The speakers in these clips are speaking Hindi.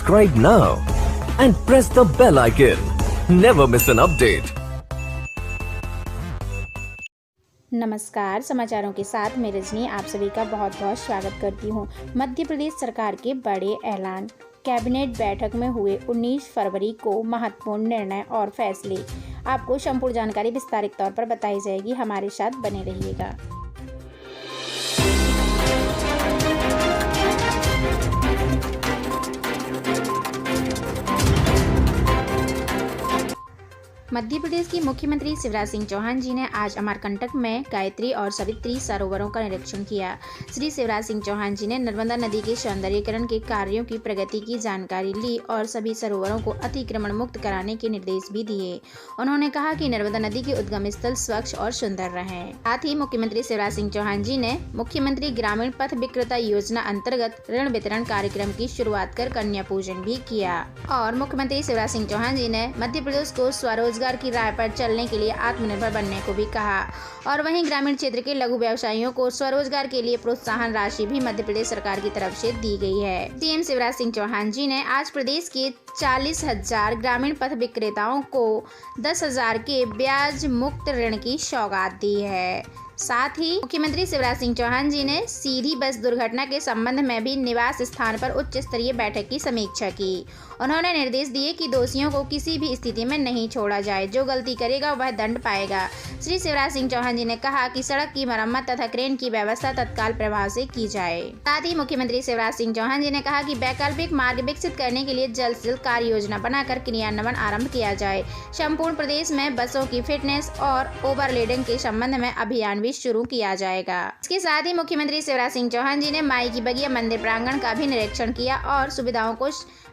Subscribe now and press the bell icon. Never miss an update. नमस्कार, समाचारों के साथ मैं रजनी आप सभी का बहुत बहुत स्वागत करती हूं। मध्य प्रदेश सरकार के बड़े ऐलान। कैबिनेट बैठक में हुए 19 फरवरी को महत्वपूर्ण निर्णय और फैसले। आपको संपूर्ण जानकारी विस्तारित तौर पर बताई जाएगी, हमारे साथ बने रहिएगा। मध्य प्रदेश की मुख्यमंत्री शिवराज सिंह चौहान जी ने आज अमरकंटक में गायत्री और सवित्री सरोवरों का निरीक्षण किया। श्री शिवराज सिंह चौहान जी ने नर्मदा नदी के सौंदर्यीकरण के कार्यों की प्रगति की जानकारी ली और सभी सरोवरों को अतिक्रमण मुक्त कराने के निर्देश भी दिए। उन्होंने कहा कि नर्मदा नदी के उद्गम स्थल स्वच्छ और सुंदर रहें। साथ ही मुख्यमंत्री शिवराज सिंह चौहान जी ने मुख्यमंत्री ग्रामीण पथ विक्रेता योजना अंतर्गत ऋण वितरण कार्यक्रम की शुरुआत कर कन्या पूजन भी किया। और मुख्यमंत्री शिवराज सिंह चौहान जी ने मध्य प्रदेश को स्वरोजगार की राह पर चलने के लिए आत्मनिर्भर बनने को भी कहा। और वहीं ग्रामीण क्षेत्र के लघु व्यवसायियों को स्वरोजगार के लिए प्रोत्साहन राशि भी मध्य प्रदेश सरकार की तरफ से दी गई है। सीएम शिवराज सिंह चौहान जी ने आज प्रदेश के 40,000 ग्रामीण पथ विक्रेताओं को 10,000 के ब्याज मुक्त ऋण की सौगात दी है। साथ ही मुख्यमंत्री शिवराज सिंह चौहान जी ने सीधी बस दुर्घटना के संबंध में भी निवास स्थान पर उच्च स्तरीय बैठक की समीक्षा की। उन्होंने निर्देश दिए कि दोषियों को किसी भी स्थिति में नहीं छोड़ा जाए, जो गलती करेगा वह दंड पाएगा। श्री शिवराज सिंह चौहान जी ने कहा कि सड़क की मरम्मत तथा क्रेन की व्यवस्था तत्काल प्रभाव से की जाए। साथ ही मुख्यमंत्री शिवराज सिंह चौहान जी ने कहा कि वैकल्पिक मार्ग विकसित करने के लिए जल्द से जल्द कार्य योजना बनाकर क्रियान्वयन आरम्भ किया जाए। संपूर्ण प्रदेश में बसों की फिटनेस और ओवरलोडिंग के संबंध में अभियान शुरू किया जाएगा। इसके साथ ही मुख्यमंत्री शिवराज सिंह चौहान जी ने माई की बगिया मंदिर प्रांगण का भी निरीक्षण किया और सुविधाओं को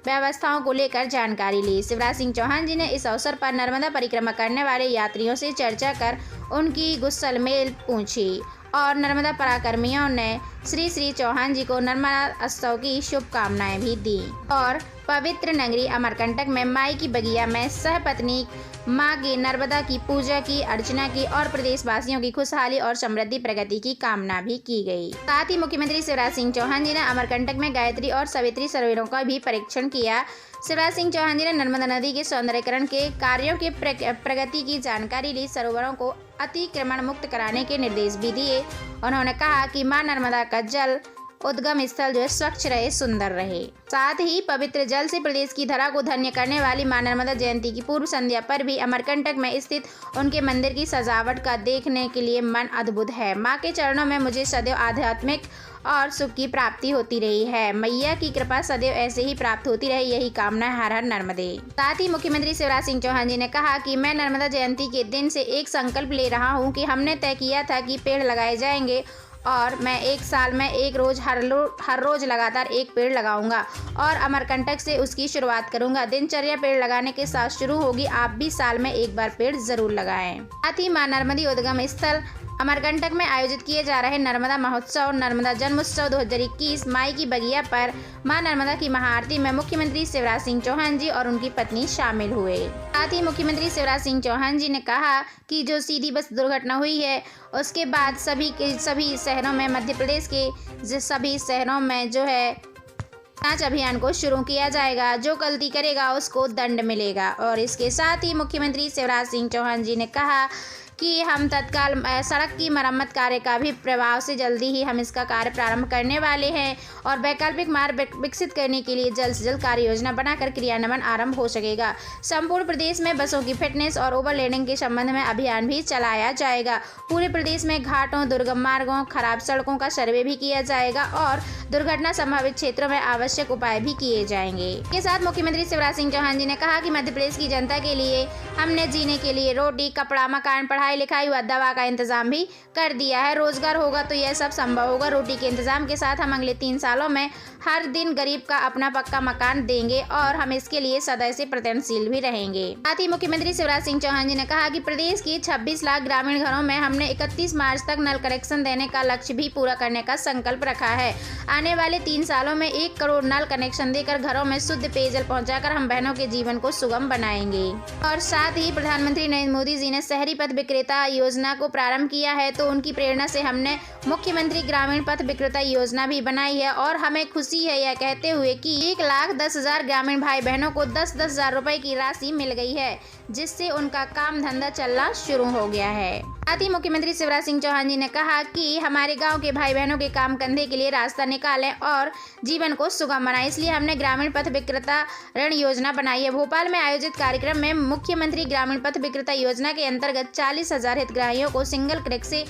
व्यवस्थाओं को लेकर जानकारी ली। शिवराज सिंह चौहान जी ने इस अवसर पर नर्मदा परिक्रमा करने वाले यात्रियों से चर्चा कर उनकी गुस्सलमेल पूछी और नर्मदा पराकर्मियों ने श्री चौहान जी को नर्मदा उत्सव की शुभकामनाएं भी दी। और पवित्र नगरी अमरकंटक में माई की बगिया में सहपत्नी मां की नर्मदा की पूजा की, अर्चना की और प्रदेशवासियों की खुशहाली और समृद्धि प्रगति की कामना भी की गई। साथ ही मुख्यमंत्री शिवराज सिंह चौहान जी ने अमरकंटक में गायत्री और सवित्री सरोवरों का भी परीक्षण किया। शिवराज सिंह चौहान जी ने नर्मदा नदी के सौंदर्यीकरण के कार्यों के प्रगति की जानकारी ली। सरोवरों को अतिक्रमण मुक्त कराने के निर्देश भी दिए। उन्होंने कहा कि मां नर्मदा का जल उद्गम स्थल जो है स्वच्छ रहे, सुंदर रहे। साथ ही पवित्र जल से प्रदेश की धरा को धन्य करने वाली मां नर्मदा जयंती की पूर्व संध्या पर भी अमरकंटक में स्थित उनके मंदिर की सजावट का देखने के लिए मन अद्भुत है। मां के चरणों में मुझे सदैव आध्यात्मिक और सुख की प्राप्ति होती रही है। मैया की कृपा सदैव ऐसे ही प्राप्त होती रहे, यही कामना है। हर हर नर्मदे। साथ ही मुख्यमंत्री शिवराज सिंह चौहान जी ने कहा कि मैं नर्मदा जयंती के दिन से एक संकल्प ले रहा हूं कि हमने तय किया था कि पेड़ लगाए जाएंगे और मैं एक साल में एक रोज हर रोज लगातार एक पेड़ लगाऊंगा और अमरकंटक से उसकी शुरुआत करूंगा। दिनचर्या पेड़ लगाने के साथ शुरू होगी। आप भी साल में एक बार पेड़ जरूर लगाएं। साथ ही मां नर्मदी उद्गम स्थल अमरकंटक में आयोजित किए जा रहे नर्मदा महोत्सव नर्मदा जन्मोत्सव 2021 माई की बगिया पर मां नर्मदा की महाआरती में मुख्यमंत्री शिवराज सिंह चौहान जी और उनकी पत्नी शामिल हुए। साथ ही मुख्यमंत्री शिवराज सिंह चौहान जी ने कहा कि जो सीधी बस दुर्घटना हुई है उसके बाद सभी शहरों में मध्य प्रदेश के सभी शहरों में जो है जांच अभियान को शुरू किया जाएगा। जो गलती करेगा उसको दंड मिलेगा। और इसके साथ ही मुख्यमंत्री शिवराज सिंह चौहान जी ने कहा कि हम तत्काल सड़क की मरम्मत कार्य का भी प्रभाव से जल्दी ही हम इसका कार्य प्रारंभ करने वाले हैं और वैकल्पिक मार्ग विकसित करने के लिए जल्द से जल्द कार्य योजना बनाकर क्रियान्वयन आरंभ हो सकेगा। संपूर्ण प्रदेश में बसों की फिटनेस और ओवरलोडिंग के संबंध में अभियान भी चलाया जाएगा। पूरे प्रदेश में घाटों, दुर्गम मार्गों, खराब सड़कों का सर्वे भी किया जाएगा और दुर्घटना संभावित क्षेत्रों में आवश्यक उपाय भी किए जाएंगे। इसके साथ मुख्यमंत्री शिवराज सिंह चौहान जी ने कहा कि मध्य प्रदेश की जनता के लिए हमने जीने के लिए रोटी, कपड़ा, मकान, पढ़ाई लिखाई व दवा का इंतजाम भी कर दिया है। रोजगार होगा तो यह सब संभव होगा। रोटी के इंतजाम के साथ हम अगले 3 सालों में हर दिन गरीब का अपना पक्का मकान देंगे और हम इसके लिए सदैव से प्रयत्नशील भी रहेंगे। साथ ही मुख्यमंत्री शिवराज सिंह चौहान जी ने कहा कि प्रदेश के 26 लाख ग्रामीण घरों में हमने 31 मार्च तक नल कनेक्शन देने का लक्ष्य भी पूरा करने का संकल्प रखा है। आने वाले 3 सालों में 1 करोड़ नल कनेक्शन देकर घरों में शुद्ध पेयजल पहुंचाकर हम बहनों के जीवन को सुगम बनाएंगे। और साथ ही प्रधानमंत्री नरेंद्र मोदी जी ने शहरी पथ विक्रेता विक्रेता योजना को प्रारंभ किया है, तो उनकी प्रेरणा से हमने मुख्यमंत्री ग्रामीण पथ विक्रेता योजना भी बनाई है और हमें खुशी है यह कहते हुए कि 1,10,000 ग्रामीण भाई बहनों को 10-10 हज़ार रुपए की राशि मिल गई है, जिससे उनका काम धंधा चलना शुरू हो गया है। साथ ही मुख्यमंत्री शिवराज सिंह चौहान जी ने कहा कि हमारे गांव के भाई बहनों के काम कंधे के लिए रास्ता निकालें और जीवन को सुगम बनाएं, इसलिए हमने ग्रामीण पथ विक्रेता ऋण योजना बनाई है। भोपाल में आयोजित कार्यक्रम में मुख्यमंत्री ग्रामीण पथ विक्रेता योजना के अंतर्गत 40,000 हितग्राहियों को सिंगल क्लिक से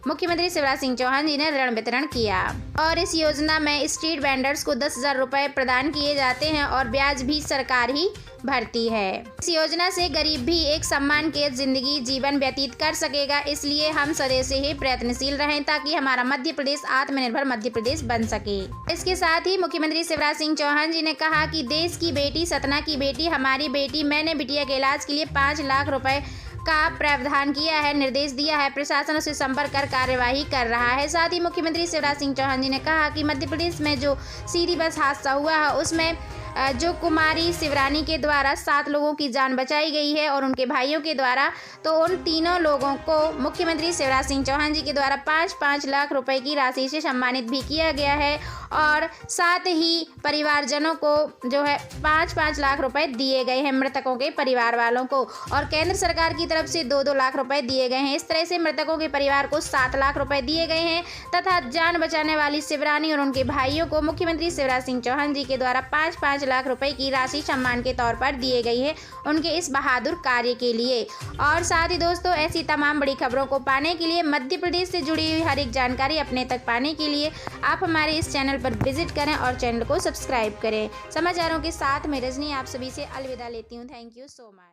मुख्यमंत्री शिवराज सिंह चौहान जी ने ऋण वितरण किया और इस योजना में स्ट्रीट वेंडर्स को 10 हज़ार रुपए प्रदान किए जाते हैं और ब्याज भी सरकार ही भरती है। इस योजना से गरीब भी एक सम्मान के जिंदगी जीवन व्यतीत कर सकेगा, इसलिए हम सदैव से ही प्रयत्नशील रहें ताकि हमारा मध्य प्रदेश आत्मनिर्भर मध्य प्रदेश बन सके। इसके साथ ही मुख्यमंत्री शिवराज सिंह चौहान जी ने कहा कि देश की बेटी, सतना की बेटी, हमारी बेटी, मैंने बिटिया के इलाज के लिए 5 लाख रुपए का प्रावधान किया है, निर्देश दिया है, प्रशासन उसे संपर्क कर कार्यवाही कर रहा है। साथ ही मुख्यमंत्री शिवराज सिंह चौहान जी ने कहा कि मध्य प्रदेश में जो सीधी बस हादसा हुआ है उसमें जो कुमारी शिवरानी के द्वारा 7 लोगों की जान बचाई गई है और उनके भाइयों के द्वारा, तो उन तीनों लोगों को मुख्यमंत्री शिवराज सिंह चौहान जी के द्वारा 5-5 लाख रुपए की राशि से सम्मानित भी किया गया है और साथ ही परिवारजनों को जो है 5-5 लाख रुपए दिए गए हैं मृतकों के परिवार वालों को और केंद्र सरकार की तरफ से 2-2 लाख रुपए दिए गए हैं। इस तरह से मृतकों के परिवार को 7 लाख रुपए दिए गए हैं तथा जान बचाने वाली शिवरानी और उनके भाइयों को मुख्यमंत्री शिवराज सिंह चौहान जी के द्वारा 5-5 लाख रुपए की राशि सम्मान के तौर पर दिए गई है उनके इस बहादुर कार्य के लिए। और साथ ही दोस्तों, ऐसी तमाम बड़ी खबरों को पाने के लिए, मध्य प्रदेश से जुड़ी हुई हर एक जानकारी अपने तक पाने के लिए आप हमारे इस चैनल पर विजिट करें और चैनल को सब्सक्राइब करें। समाचारों के साथ मैं रजनी आप सभी से अलविदा लेती हूँ। Thank you so much.